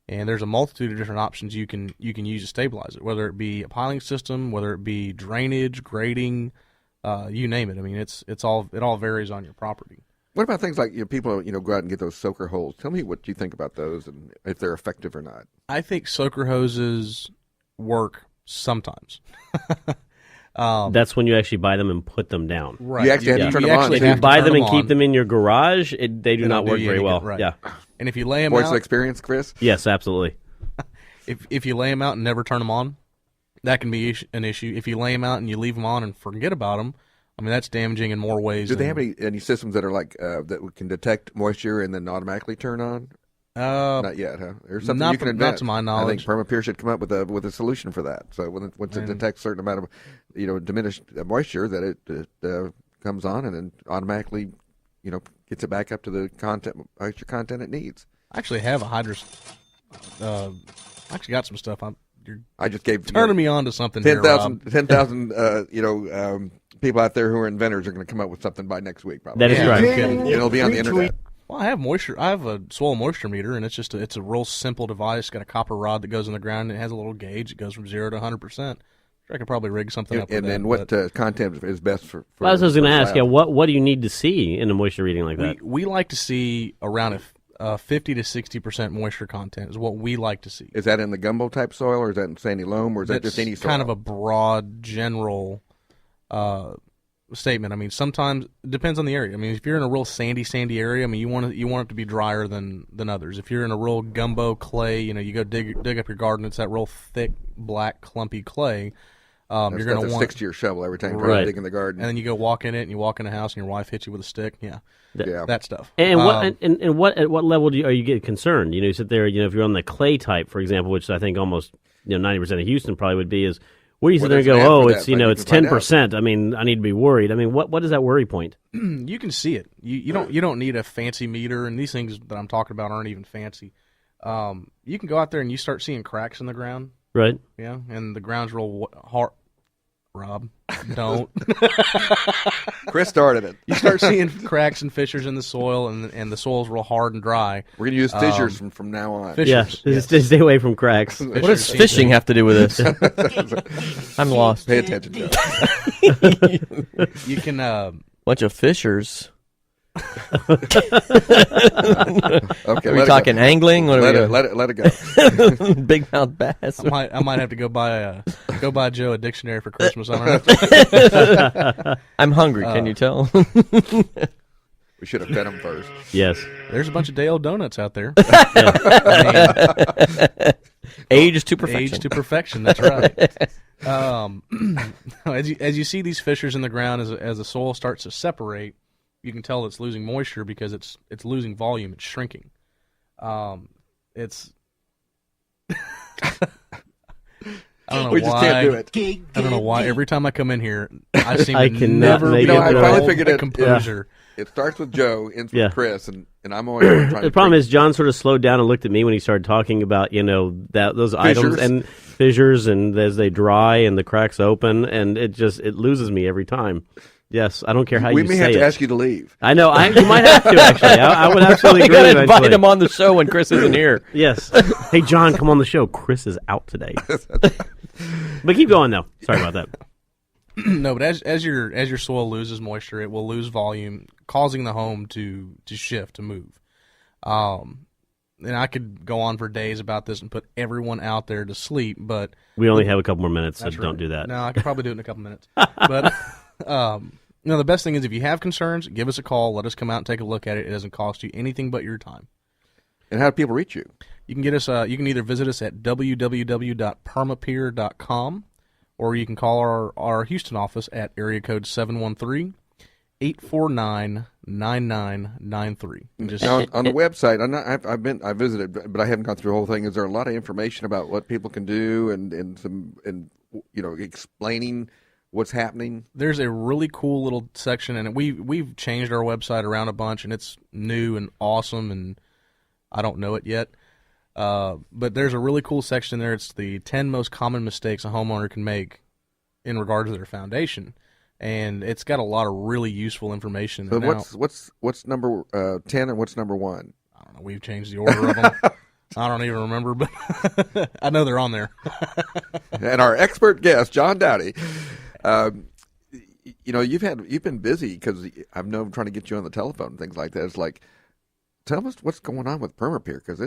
[SPEAKER 10] And there's a multitude of different options you can use to stabilize it, whether it be a piling system, whether it be drainage, grading, you name it. I mean, it all varies on your property.
[SPEAKER 3] What about things like people go out and get those soaker holes? Tell me what you think about those and if they're effective or not.
[SPEAKER 10] I think soaker hoses work sometimes.
[SPEAKER 5] That's when you actually buy them and put them down.
[SPEAKER 10] Right.
[SPEAKER 3] You actually have to turn them on.
[SPEAKER 5] If you buy them and keep them in your garage, they do not work very well.
[SPEAKER 10] Right.
[SPEAKER 5] Yeah.
[SPEAKER 10] And if you lay them
[SPEAKER 3] Voice
[SPEAKER 10] out,
[SPEAKER 3] of experience, Chris?
[SPEAKER 5] Yes, absolutely.
[SPEAKER 10] if you lay them out and never turn them on, that can be an issue. If you lay them out and you leave them on and forget about them, I mean, that's damaging in more ways.
[SPEAKER 3] Do they have any systems that are like that can detect moisture and then automatically turn on? Not yet, huh? There's something you can invent.
[SPEAKER 10] Not to my knowledge.
[SPEAKER 3] I think Perma-Pure should come up with a solution for that. So once it detects a certain amount of diminished moisture, that it comes on and then automatically gets it back up to the moisture content it needs.
[SPEAKER 10] I actually have a Hydrus. I actually got some stuff.
[SPEAKER 3] I just gave
[SPEAKER 10] turning me on to something.
[SPEAKER 3] 10,000 people out there who are inventors are going to come up with something by next week, probably.
[SPEAKER 5] That is right.
[SPEAKER 3] It'll be on the internet.
[SPEAKER 10] Well, I have moisture. I have a soil moisture meter, and it's a real simple device. It's got a copper rod that goes in the ground, and it has a little gauge. It goes from 0 to 100%. I could probably rig something up.
[SPEAKER 3] And then what content is best for?
[SPEAKER 5] Well, I was going to ask, what do you need to see in a moisture reading like that?
[SPEAKER 10] We like to see around a 50 to 60% moisture content is what we like to see.
[SPEAKER 3] Is that in the gumbo type soil, or is that in sandy loam, or is that just any soil?
[SPEAKER 10] Kind of a broad, general statement. I mean, sometimes it depends on the area. I mean, if you're in a real sandy area, I mean, you want it to be drier than others. If you're in a real gumbo clay, you go dig up your garden. It's that real thick, black, clumpy clay. You're going to want
[SPEAKER 3] 6 to your shovel every time you dig in the garden.
[SPEAKER 10] And then you go walk in it, and you walk in the house, and your wife hits you with a stick. Yeah. That stuff.
[SPEAKER 5] And at what level are you getting concerned? You sit there. If you're on the clay type, for example, which I think almost 90% of Houston probably would be, is where you sit there and go, it's 10%. I mean, I need to be worried. I mean, what is that worry point?
[SPEAKER 10] You can see it. You don't need a fancy meter, and these things that I'm talking about aren't even fancy. You can go out there and you start seeing cracks in the ground.
[SPEAKER 5] Right.
[SPEAKER 10] Yeah, and the ground's real hard. Rob, don't.
[SPEAKER 3] Chris started it.
[SPEAKER 10] You start seeing cracks and fissures in the soil, and the soil's real hard and dry.
[SPEAKER 3] We're going to use fissures from now on.
[SPEAKER 5] Fissures, yes. Stay away from cracks.
[SPEAKER 7] What does fishing have to do with this? I'm lost.
[SPEAKER 3] Pay attention, Joe.
[SPEAKER 10] You can...
[SPEAKER 7] bunch of fishers.
[SPEAKER 3] Okay,
[SPEAKER 7] are we talking angling? What
[SPEAKER 3] let it go.
[SPEAKER 7] Big mouth bass.
[SPEAKER 10] I might have to go buy Joe a dictionary for Christmas.
[SPEAKER 7] I'm hungry. Can you tell?
[SPEAKER 3] We should have fed him first.
[SPEAKER 5] Yes.
[SPEAKER 10] There's a bunch of Dale donuts out there.
[SPEAKER 7] Age to perfection.
[SPEAKER 10] Age to perfection. That's right. As you see these fissures in the ground, as the soil starts to separate, you can tell it's losing moisture because it's losing volume. It's shrinking. It's. I don't know
[SPEAKER 3] we
[SPEAKER 10] why.
[SPEAKER 3] just can't do it.
[SPEAKER 10] I don't know why. Every time I come in here, I seem
[SPEAKER 5] I
[SPEAKER 10] to
[SPEAKER 5] cannot
[SPEAKER 10] never
[SPEAKER 5] make
[SPEAKER 10] be
[SPEAKER 5] it
[SPEAKER 10] able
[SPEAKER 5] through.
[SPEAKER 10] to
[SPEAKER 3] I finally
[SPEAKER 10] hold
[SPEAKER 3] figured
[SPEAKER 10] the
[SPEAKER 3] it.
[SPEAKER 10] composure.
[SPEAKER 3] It starts with Joe, ends with
[SPEAKER 5] Yeah.
[SPEAKER 3] Chris, and I'm always trying
[SPEAKER 5] The problem is John sort of slowed down and looked at me when he started talking about those items and fissures, and as they dry and the cracks open, and it loses me every time. Yes, I don't care how you say it.
[SPEAKER 3] We may have to ask you to leave.
[SPEAKER 5] I know. You might have to, actually. I would absolutely agree.
[SPEAKER 7] We got to invite him on the show when Chris isn't here.
[SPEAKER 5] Yes. Hey, John, come on the show. Chris is out today. But keep going, though. Sorry about that.
[SPEAKER 10] No, but as your soil loses moisture, it will lose volume, causing the home to shift, to move. And I could go on for days about this and put everyone out there to sleep, but
[SPEAKER 5] we only have a couple more minutes, so
[SPEAKER 10] that's
[SPEAKER 5] don't
[SPEAKER 10] right.
[SPEAKER 5] do that.
[SPEAKER 10] No, I could probably do it in a couple minutes. But The best thing is if you have concerns, give us a call. Let us come out and take a look at it. It doesn't cost you anything but your time.
[SPEAKER 3] And how do people reach you?
[SPEAKER 10] You can get us. You can either visit us at www.permapier.com, or you can call our Houston office at area code 713-849-9993.
[SPEAKER 3] Now, on the website, I visited, but I haven't gone through the whole thing. Is there a lot of information about what people can do and explaining what's happening?
[SPEAKER 10] There's a really cool little section, and we've changed our website around a bunch, and it's new and awesome, and I don't know it yet. But there's a really cool section there. It's the 10 most common mistakes a homeowner can make in regard to their foundation, and it's got a lot of really useful information.
[SPEAKER 3] So what's number 10 and what's number 1?
[SPEAKER 10] I don't know. We've changed the order of them. I don't even remember, but I know they're on there.
[SPEAKER 3] And our expert guest, John Dowdy. You've been busy because I've known trying to get you on the telephone and things like that. It's like, tell us what's going on with Permapier, because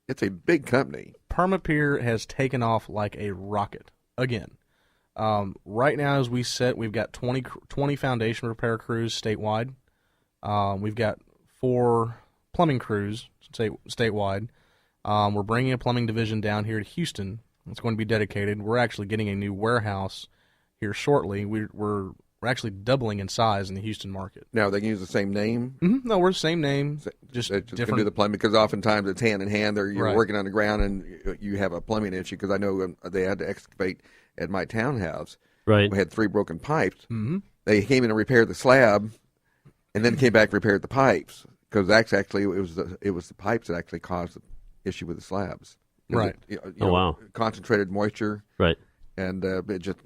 [SPEAKER 3] it's a big company.
[SPEAKER 10] Permapier has taken off like a rocket again. Right now, as we sit, we've got 20 foundation repair crews statewide. We've got 4 plumbing crews statewide. We're bringing a plumbing division down here to Houston. It's going to be dedicated. We're actually getting a new warehouse here shortly. We're actually doubling in size in the Houston market.
[SPEAKER 3] Now, they can use the same name?
[SPEAKER 10] Mm-hmm. No, we're the same name. Just
[SPEAKER 3] different. Can do the plumbing, because oftentimes it's hand in hand. You're
[SPEAKER 10] right.
[SPEAKER 3] working on the ground and you have a plumbing issue, because I know they had to excavate at my townhouse.
[SPEAKER 5] Right.
[SPEAKER 3] We had 3 broken pipes.
[SPEAKER 10] Mm-hmm.
[SPEAKER 3] They came in and repaired the slab, and then came back and repaired the pipes, because actually it was the pipes that actually caused the issue with the slabs.
[SPEAKER 10] Right.
[SPEAKER 5] Wow.
[SPEAKER 3] Concentrated moisture.
[SPEAKER 5] Right.
[SPEAKER 3] And it just,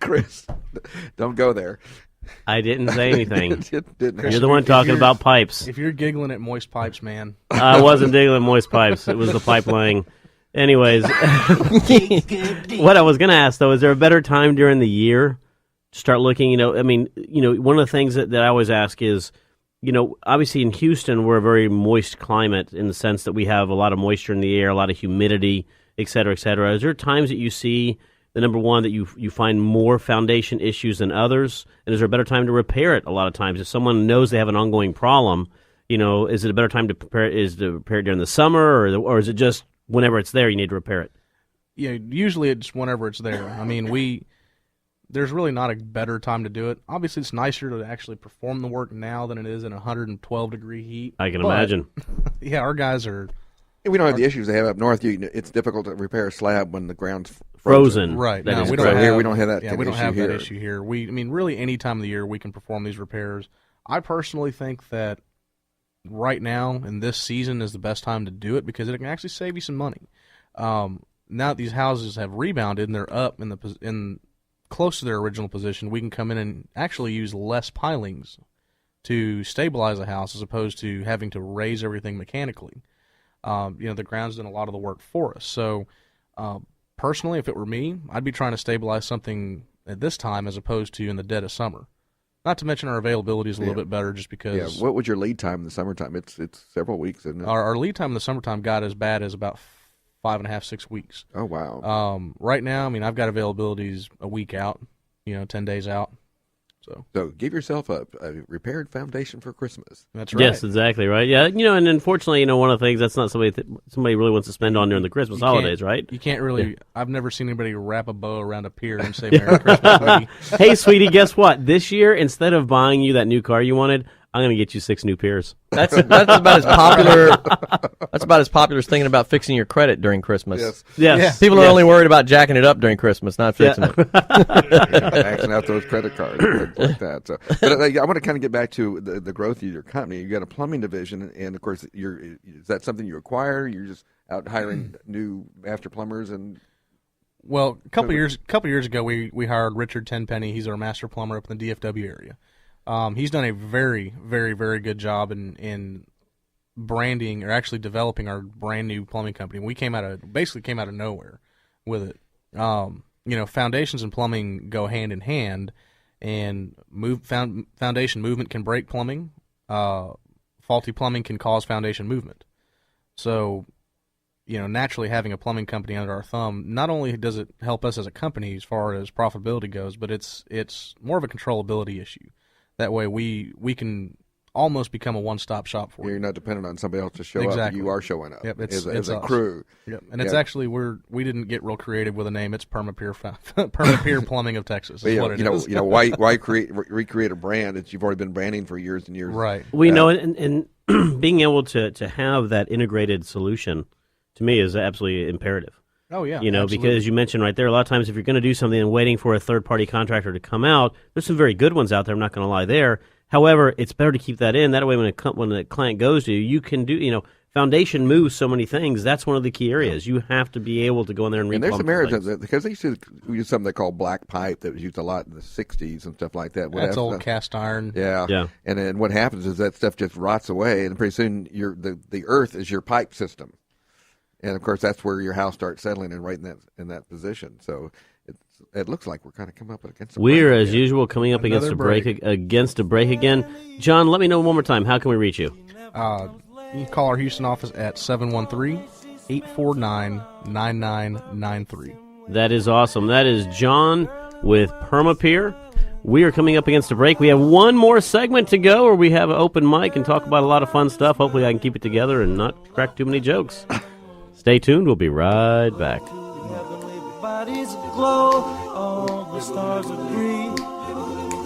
[SPEAKER 3] Chris, don't go there.
[SPEAKER 5] I didn't say anything.
[SPEAKER 3] Didn't
[SPEAKER 5] You're the one talking about pipes.
[SPEAKER 10] If you're giggling at moist pipes, man.
[SPEAKER 5] I wasn't giggling at moist pipes. It was the pipe laying. Anyways, what I was going to ask, though, is there a better time during the year to start looking? One of the things that I always ask is, obviously in Houston, we're a very moist climate in the sense that we have a lot of moisture in the air, a lot of humidity, et cetera, et cetera. Is there times that you see the number one that you find more foundation issues than others, and is there a better time to repair it? A lot of times, if someone knows they have an ongoing problem, is it a better time to prepare it? Is to prepare it during the summer, or is it just whenever it's there you need to repair it?
[SPEAKER 10] Yeah, usually it's whenever it's there. I mean, there's really not a better time to do it. Obviously, it's nicer to actually perform the work now than it is in 112-degree heat.
[SPEAKER 5] I can imagine.
[SPEAKER 10] Yeah, our guys are.
[SPEAKER 3] We don't have the issues they have up north. It's difficult to repair a slab when the ground's
[SPEAKER 5] frozen.
[SPEAKER 10] Right.
[SPEAKER 5] No,
[SPEAKER 10] we don't have
[SPEAKER 3] that.
[SPEAKER 10] Yeah, we don't have that issue here. Really any time of the year we can perform these repairs. I personally think that right now in this season is the best time to do it, because it can actually save you some money. Now that these houses have rebounded and they're up in close to their original position, we can come in and actually use less pilings to stabilize a house as opposed to having to raise everything mechanically. The ground's done a lot of the work for us. So, personally, if it were me, I'd be trying to stabilize something at this time as opposed to in the dead of summer. Not to mention our availability is a little bit better just because.
[SPEAKER 3] Yeah. What was your lead time in the summertime? It's several weeks, isn't it?
[SPEAKER 10] Our lead time in the summertime got as bad as about 5.5, 6 weeks.
[SPEAKER 3] Oh, wow.
[SPEAKER 10] Right now, I've got availabilities a week out, 10 days out. So
[SPEAKER 3] give yourself a repaired foundation for Christmas.
[SPEAKER 10] That's right.
[SPEAKER 5] Yes, exactly right. Yeah, and unfortunately, one of the things that's not somebody really wants to spend on during the Christmas holidays, right?
[SPEAKER 10] You can't really. Yeah. I've never seen anybody wrap a bow around a pier and say Merry Christmas, sweetie.
[SPEAKER 5] Hey, sweetie, guess what? This year, instead of buying you that new car you wanted, I'm going to get you 6 new piers.
[SPEAKER 7] That's about as popular. That's about as popular as thinking about fixing your credit during Christmas.
[SPEAKER 5] Yes.
[SPEAKER 7] People are only worried about jacking it up during Christmas, not fixing it.
[SPEAKER 3] Maxing out those credit cards, things like that. So, but I want to kind of get back to the growth of your company. You got a plumbing division, and of course, is that something you acquire? You're just out hiring new master plumbers and.
[SPEAKER 10] Well, a couple years ago, we hired Richard Tenpenny. He's our master plumber up in the DFW area. He's done a very, very, very good job in branding, or actually developing our brand new plumbing company. We came out of nowhere with it. Foundations and plumbing go hand in hand, and foundation movement can break plumbing. Faulty plumbing can cause foundation movement. So, naturally having a plumbing company under our thumb, not only does it help us as a company as far as profitability goes, but it's more of a controllability issue. That way we can almost become a one-stop shop for you.
[SPEAKER 3] You're not dependent on somebody else to show up.
[SPEAKER 10] Exactly.
[SPEAKER 3] You are showing up
[SPEAKER 10] it's
[SPEAKER 3] as a
[SPEAKER 10] us.
[SPEAKER 3] crew.
[SPEAKER 10] Yep. And it's actually, we didn't get real creative with a name. It's Permapier Plumbing of Texas is what it is.
[SPEAKER 3] Why recreate a brand that you've already been branding for years and years?
[SPEAKER 10] Right.
[SPEAKER 5] We know, and being able to have that integrated solution, to me, is absolutely imperative.
[SPEAKER 10] Oh, yeah.
[SPEAKER 5] Because you mentioned right there, a lot of times if you're going to do something and waiting for a third-party contractor to come out, there's some very good ones out there, I'm not going to lie there. However, it's better to keep that in. That way, when the client goes to you, you can do, foundation moves so many things. That's one of the key areas. You have to be able to go in there and
[SPEAKER 3] there's some
[SPEAKER 5] replumb
[SPEAKER 3] areas because they used to use something they call black pipe that was used a lot in the 60s and stuff like that.
[SPEAKER 10] That's old cast iron.
[SPEAKER 3] Yeah. And then what happens is that stuff just rots away, and pretty soon the earth is your pipe system. And, of course, that's where your house starts settling in right in that position. So it looks like we're kind of coming up against a break.
[SPEAKER 5] We're, as usual, coming up against a break again. John, let me know one more time. How can we reach you?
[SPEAKER 10] You can call our Houston office at 713-849-9993.
[SPEAKER 5] That is awesome. That is John with Permapier. We are coming up against a break. We have one more segment to go where we have an open mic and talk about a lot of fun stuff. Hopefully I can keep it together and not crack too many jokes. Stay tuned. We'll be right back.
[SPEAKER 11] Bodies glow, all the stars agree.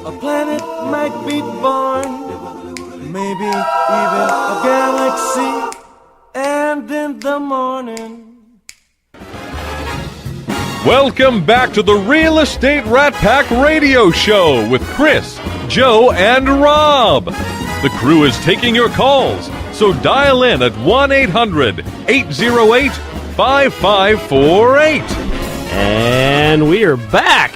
[SPEAKER 11] A planet might be born, maybe even a galaxy. And in the morning.
[SPEAKER 1] Welcome back to the Real Estate Rat Pack Radio Show with Chris, Joe, and Rob. The crew is taking your calls, so dial in at 1-800-808-5548.
[SPEAKER 5] And we are back.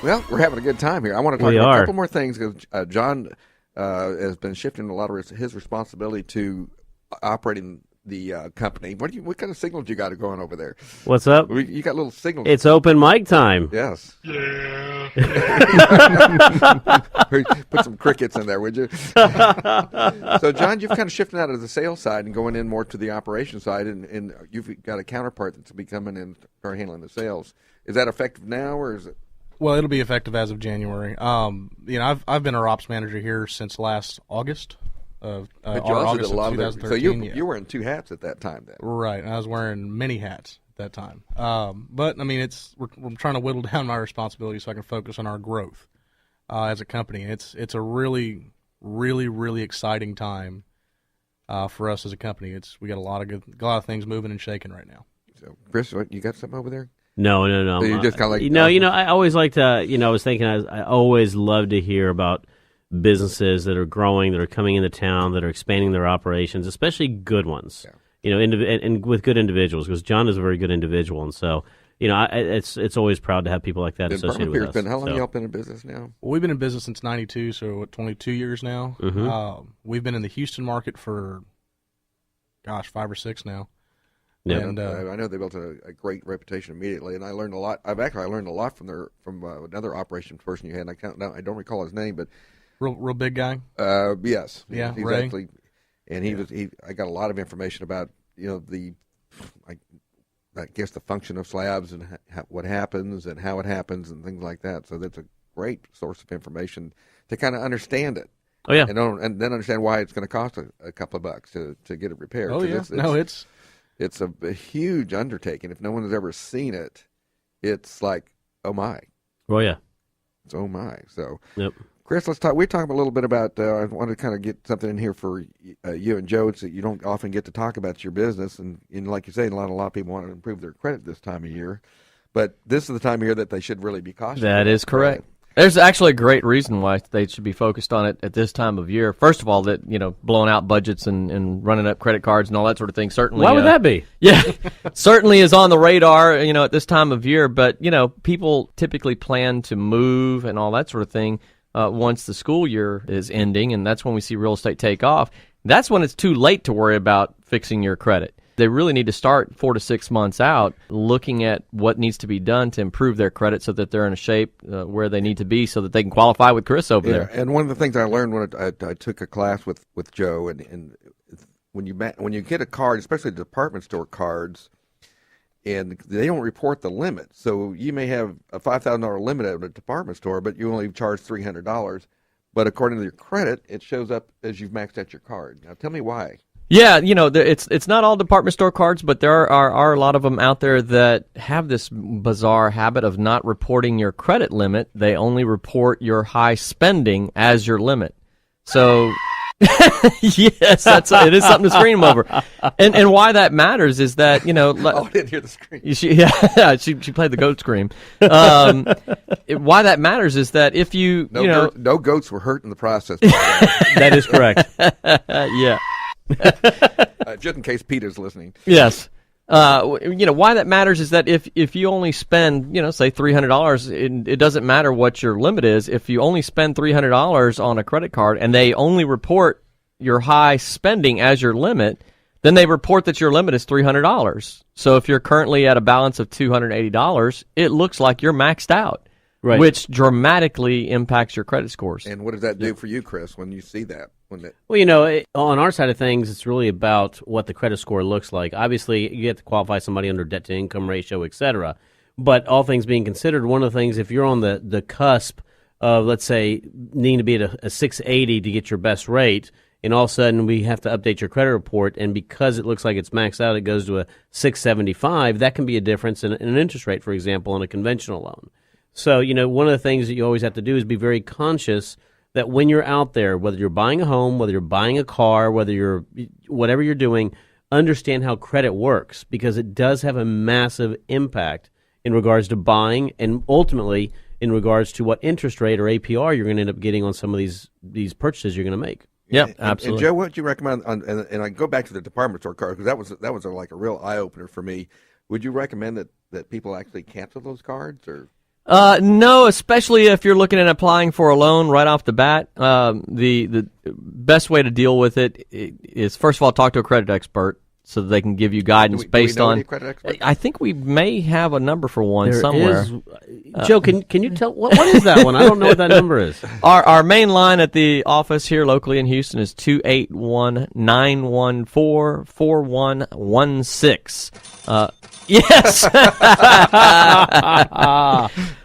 [SPEAKER 3] Well, we're having a good time here. I want to talk about a couple more things because John has been shifting a lot of his responsibility to operating the company. What kind of signals you got going over there?
[SPEAKER 5] What's up?
[SPEAKER 3] You got little signals.
[SPEAKER 5] It's open mic time.
[SPEAKER 3] Yes. Yeah. Put some crickets in there, would you? So, John, you've kind of shifted out of the sales side and going in more to the operation side, and you've got a counterpart that's becoming in start handling the sales. Is that effective now, or is it?
[SPEAKER 10] Well, it'll be effective as of January. I've been our ops manager here since last August. August of 2013.
[SPEAKER 3] So you were in two hats at that time then.
[SPEAKER 10] Right. I was wearing many hats at that time. But, I mean, we're trying to whittle down my responsibilities so I can focus on our growth as a company. It's a really, really, really exciting time for us as a company. We got a lot of things moving and shaking right now.
[SPEAKER 3] So, Chris, you got something over there?
[SPEAKER 5] No.
[SPEAKER 3] So you're just kind of like...
[SPEAKER 5] I always like to, I was thinking, I always love to hear about businesses that are growing, that are coming into town, that are expanding their operations, especially good ones. Yeah. And with good individuals, because John is a very good individual, and so it's always proud to have people like that associated with us.
[SPEAKER 3] How long have y'all been in business now?
[SPEAKER 10] Well, we've been in business since '92, so 22 years now.
[SPEAKER 5] Mm-hmm.
[SPEAKER 10] We've been in the Houston market for 5 or 6 now.
[SPEAKER 3] Yeah, and I know they built a great reputation immediately, and I learned a lot. I learned a lot from another operations person you had. And I don't recall his name, but.
[SPEAKER 10] Real big guy.
[SPEAKER 3] Yes.
[SPEAKER 10] Yeah.
[SPEAKER 3] He's
[SPEAKER 10] Ray.
[SPEAKER 3] Actually, and I got a lot of information about the function of slabs and what happens and how it happens and things like that. So that's a great source of information to kind of understand it.
[SPEAKER 5] Oh yeah.
[SPEAKER 3] And then understand why it's going to cost a couple of bucks to get it repaired.
[SPEAKER 10] Oh yeah.
[SPEAKER 3] It's a huge undertaking. If no one has ever seen it, it's like, oh my.
[SPEAKER 5] Oh yeah.
[SPEAKER 3] It's oh my. So.
[SPEAKER 5] Yep.
[SPEAKER 3] Chris, let's talk. We're talking a little bit about. I want to kind of get something in here for you and Joe, so you don't often get to talk about your business, and like you say, a lot of people want to improve their credit this time of year, but this is the time of year that they should really be cautious.
[SPEAKER 7] That is correct. There's actually a great reason why they should be focused on it at this time of year. First of all, that blowing out budgets and running up credit cards and all that sort of thing. Certainly,
[SPEAKER 5] why would that be?
[SPEAKER 7] Yeah, certainly is on the radar. At this time of year, but people typically plan to move and all that sort of thing. Once the school year is ending, and that's when we see real estate take off. That's when it's too late to worry about fixing your credit. They really need to start 4 to 6 months out looking at what needs to be done to improve their credit so that they're in a shape where they need to be so that they can qualify with Chris over there.
[SPEAKER 3] And one of the things I learned when I took a class with Joe, and when you get a card, especially the department store cards, and they don't report the limit. So you may have a $5,000 limit at a department store, but you only charge $300. But according to your credit, it shows up as you've maxed out your card. Now, tell me why.
[SPEAKER 7] Yeah, it's not all department store cards, but there are a lot of them out there that have this bizarre habit of not reporting your credit limit. They only report your high spending as your limit. So, yes, it is something to screen them over. And why that matters is that,
[SPEAKER 3] I didn't hear the scream.
[SPEAKER 7] She played the goat scream. Why that matters is that if
[SPEAKER 3] no goats were hurt in the process.
[SPEAKER 5] That is correct.
[SPEAKER 7] Yeah.
[SPEAKER 3] Just in case Peter's listening.
[SPEAKER 7] Yes. Why that matters is that if you only spend, say $300, it doesn't matter what your limit is. If you only spend $300 on a credit card and they only report your high spending as your limit, then they report that your limit is $300. So if you're currently at a balance of $280, it looks like you're maxed out,
[SPEAKER 5] right,
[SPEAKER 7] which dramatically impacts your credret scores.
[SPEAKER 3] And what does that do for you, Chris, when you see that?
[SPEAKER 5] Well, on our side of things, it's really about what the credit score looks like. Obviously, you have to qualify somebody under debt-to-income ratio, et cetera. But all things being considered, one of the things, if you're on the cusp of, let's say, needing to be at a 680 to get your best rate, and all of a sudden we have to update your credit report, and because it looks like it's maxed out, it goes to a 675, that can be a difference in an interest rate, for example, on a conventional loan. So, one of the things that you always have to do is be very conscious that when you're out there, whether you're buying a home, whether you're buying a car, whatever you're doing, understand how credit works, because it does have a massive impact in regards to buying and ultimately in regards to what interest rate or APR you're going to end up getting on some of these purchases you're going to make.
[SPEAKER 7] Yeah, absolutely.
[SPEAKER 3] And Joe, what would you recommend? And I go back to the department store card because that was like a real eye opener for me. Would you recommend that people actually cancel those cards or?
[SPEAKER 7] No, especially if you're looking at applying for a loan right off the bat. The best way to deal with it is, first of all, talk to a credit expert so that they can give you guidance based on.
[SPEAKER 3] Any credit experts?
[SPEAKER 7] I think we may have a number for one somewhere.
[SPEAKER 5] Joe, can you tell what is that one? I don't know what that number is.
[SPEAKER 7] Our main line at the office here locally in Houston is 281-914-4116. Yes.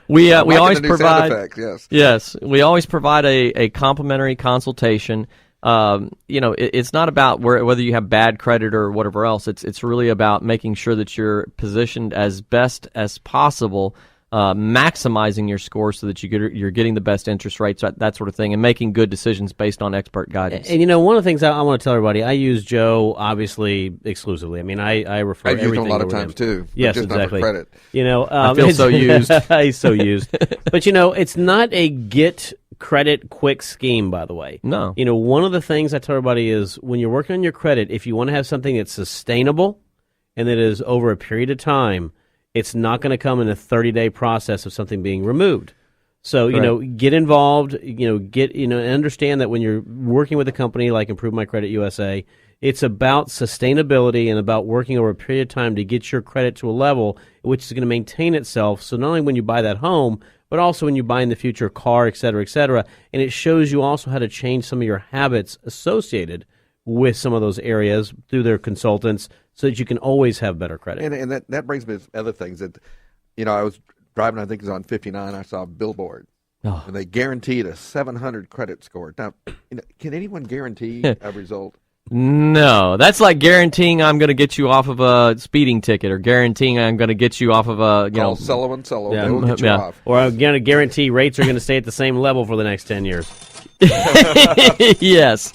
[SPEAKER 7] We always provide yes, we always provide a complimentary consultation. It's not about whether you have bad credit or whatever else. It's really about making sure that you're positioned as best as possible, maximizing your score so that you're getting the best interest rates, that sort of thing, and making good decisions based on expert guidance.
[SPEAKER 5] And one of the things I want to tell everybody, I use Joe obviously exclusively. I mean, I refer
[SPEAKER 3] I've used
[SPEAKER 5] everything
[SPEAKER 3] him a lot of
[SPEAKER 5] over
[SPEAKER 3] times
[SPEAKER 5] him.
[SPEAKER 3] too.
[SPEAKER 5] Yes,
[SPEAKER 3] just
[SPEAKER 5] exactly.
[SPEAKER 3] Not for credit.
[SPEAKER 7] I feel so used.
[SPEAKER 5] He's so used. But it's not a get credit quick scheme, by the way.
[SPEAKER 7] No.
[SPEAKER 5] One of the things I tell everybody is when you're working on your credit, if you want to have something that's sustainable and that is over a period of time, it's not going to come in a 30-day process of something being removed. So, get involved, understand that when you're working with a company like Improve My Credit USA, it's about sustainability and about working over a period of time to get your credit to a level which is going to maintain itself. So not only when you buy that home, but also when you buy in the future a car, et cetera, et cetera. And it shows you also how to change some of your habits associated with some of those areas through their consultants so that you can always have better credit.
[SPEAKER 3] And that brings me to other things that, I was driving, I think it was on 59, I saw a billboard.
[SPEAKER 7] Oh.
[SPEAKER 3] And they guaranteed a 700 credit score. Now, can anyone guarantee a result?
[SPEAKER 7] No, that's like guaranteeing I'm going to get you off of a speeding ticket, or guaranteeing I'm going to get you off of a
[SPEAKER 3] Call Sullivan, they will get you off.
[SPEAKER 5] Or I'm going to guarantee rates are going to stay at the same level for the next 10 years.
[SPEAKER 7] Yes.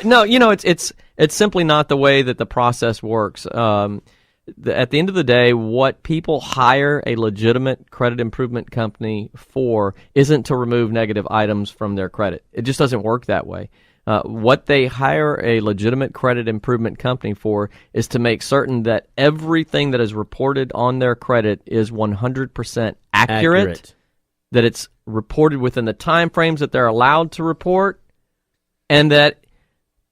[SPEAKER 7] No, it's simply not the way that the process works. At the end of the day, what people hire a legitimate credit improvement company for isn't to remove negative items from their credit. It just doesn't work that way. What they hire a legitimate credit improvement company for is to make certain that everything that is reported on their credit is 100% accurate, that it's reported within the time frames that they're allowed to report, and that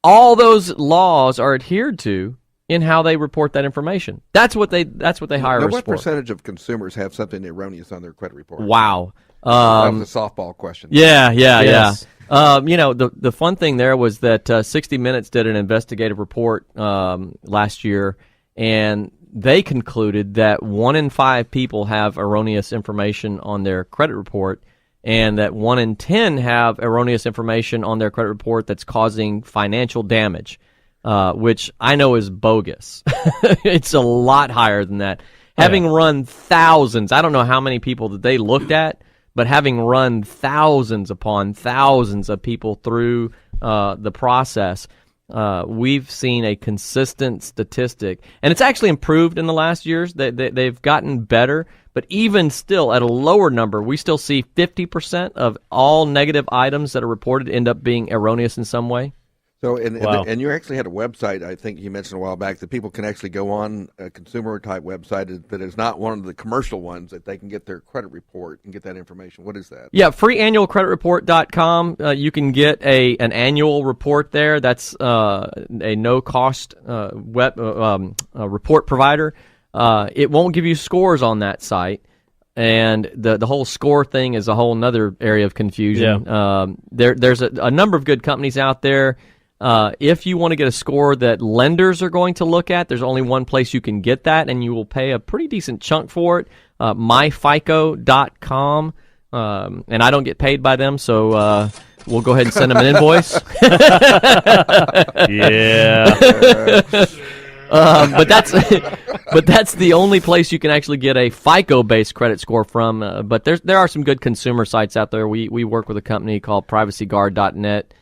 [SPEAKER 7] all those laws are adhered to in how they report that information. That's what they hire us for.
[SPEAKER 3] What percentage of consumers have something erroneous on their credit report?
[SPEAKER 7] Wow.
[SPEAKER 3] That was a softball question.
[SPEAKER 7] Yeah. The fun thing there was that 60 Minutes did an investigative report last year, and they concluded that 1 in 5 people have erroneous information on their credit report, and that 1 in 10 have erroneous information on their credit report that's causing financial damage, which I know is bogus. It's a lot higher than that. Having run thousands, I don't know how many people that they looked at, but having run thousands upon thousands of people through the process, we've seen a consistent statistic, and it's actually improved in the last years. They've gotten better, but even still at a lower number, we still see 50% of all negative items that are reported end up being erroneous in some way.
[SPEAKER 3] So, and you actually had a website, I think you mentioned a while back, that people can actually go on, a consumer-type website that is not one of the commercial ones, that they can get their credit report and get that information. What is that?
[SPEAKER 7] Yeah, freeannualcreditreport.com. You can get an annual report there. That's a no-cost report provider. It won't give you scores on that site. And the whole score thing is a whole other area of confusion.
[SPEAKER 5] Yeah.
[SPEAKER 7] There's a number of good companies out there. If you want to get a score that lenders are going to look at, there's only one place you can get that, and you will pay a pretty decent chunk for it, myfico.com. And I don't get paid by them, so we'll go ahead and send them an invoice.
[SPEAKER 5] Yeah.
[SPEAKER 7] But that's the only place you can actually get a FICO-based credit score from. But there are some good consumer sites out there. We work with a company called privacyguard.net.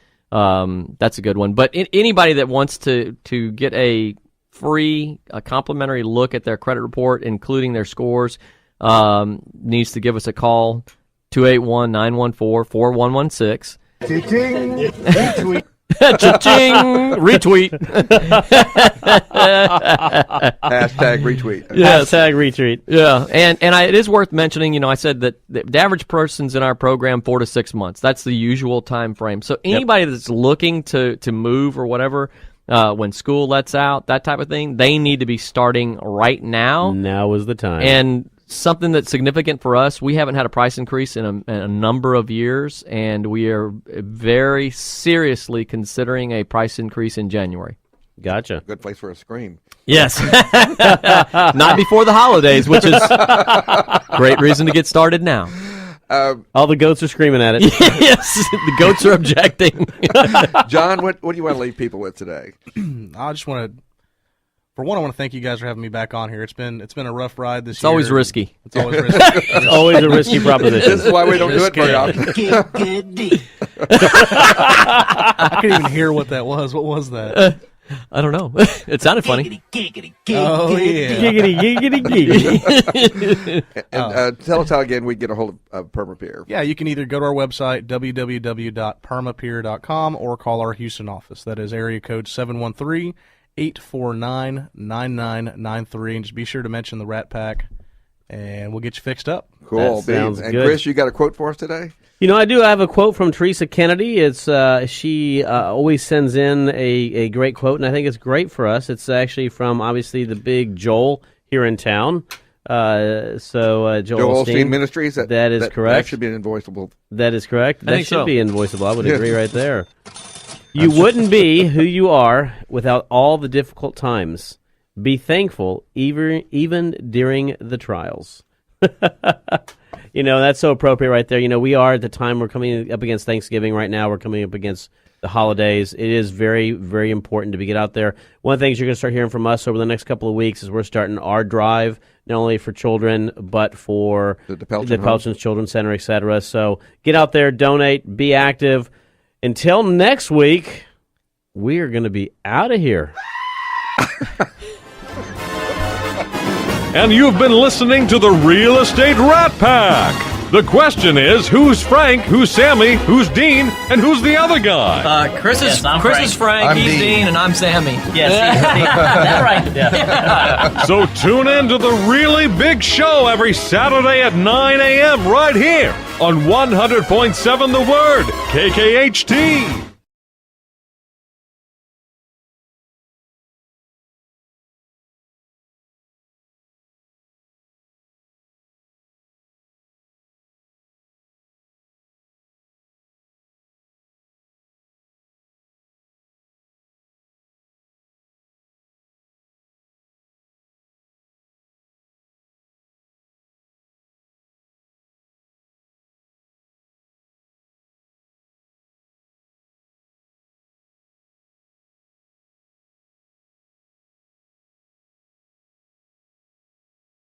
[SPEAKER 7] That's a good one. But anybody that wants to get a free, complimentary look at their credit report, including their scores, needs to give us a call, 281-914-4116.
[SPEAKER 11] Retweet.
[SPEAKER 7] Cha-ching! Retweet.
[SPEAKER 3] Hashtag retweet.
[SPEAKER 7] Yes.
[SPEAKER 5] Hashtag retweet.
[SPEAKER 7] Yeah, and it is worth mentioning, I said that the average person's in our program 4 to 6 months. That's the usual time frame. So anybody that's looking to move or whatever, when school lets out, that type of thing, they need to be starting right now.
[SPEAKER 5] Now is the time.
[SPEAKER 7] And something that's significant for us, we haven't had a price increase in a number of years, and we are very seriously considering a price increase in January.
[SPEAKER 5] Gotcha.
[SPEAKER 3] Good place for a scream.
[SPEAKER 7] Yes. Not before the holidays, which is great reason to get started now.
[SPEAKER 5] All the goats are screaming at it.
[SPEAKER 7] Yes, the goats are objecting.
[SPEAKER 3] John, what do you want to leave people with today?
[SPEAKER 10] I just want to, for one, I want to thank you guys for having me back on here. It's been a rough ride this year.
[SPEAKER 7] It's always risky.
[SPEAKER 10] It's always risky.
[SPEAKER 5] It's always a risky proposition.
[SPEAKER 3] This is why we don't do it very often.
[SPEAKER 10] I couldn't even hear what that was. What was that?
[SPEAKER 7] I don't know. It sounded funny.
[SPEAKER 10] Oh, yeah.
[SPEAKER 5] Giggity, giggity, giggity.
[SPEAKER 3] And tell us how, again, we get a hold of Permapeer.
[SPEAKER 10] Yeah, you can either go to our website, www.permapeer.com, or call our Houston office. That is area code 713-849-9993. And just be sure to mention the Rat Pack, and we'll get you fixed up.
[SPEAKER 3] Cool.
[SPEAKER 5] That sounds
[SPEAKER 3] and
[SPEAKER 5] good.
[SPEAKER 3] Chris, you got a quote for us today?
[SPEAKER 5] I do have a quote from Teresa Kennedy. It's she always sends in a great quote, and I think it's great for us. It's actually from, obviously, the big Joel here in town. Joel
[SPEAKER 3] Osteen Ministries?
[SPEAKER 5] That is correct.
[SPEAKER 3] That should be invoiceable.
[SPEAKER 5] That is correct.
[SPEAKER 7] I
[SPEAKER 5] That
[SPEAKER 7] think
[SPEAKER 5] should
[SPEAKER 7] so.
[SPEAKER 5] be invoiceable. I would agree right there. You wouldn't be who you are without all the difficult times. Be thankful even during the trials. That's so appropriate right there. We are at the time we're coming up against Thanksgiving right now. We're coming up against the holidays. It is very, very important to get out there. One of the things you're going to start hearing from us over the next couple of weeks is we're starting our drive, not only for children, but for the Pelton Children's Center, et cetera. So get out there, donate, be active. Until next week, we are going to be out of here.
[SPEAKER 1] And you've been listening to the Real Estate Rat Pack. The question is, who's Frank, who's Sammy, who's Dean, and who's the other guy?
[SPEAKER 7] Chris is Frank,
[SPEAKER 2] I'm
[SPEAKER 7] he's
[SPEAKER 2] Dean.
[SPEAKER 7] Dean, and I'm Sammy.
[SPEAKER 2] Yes, that's right. Yeah.
[SPEAKER 1] So tune in to the really big show every Saturday at 9 a.m. right here on 100.7 The Word, KKHT.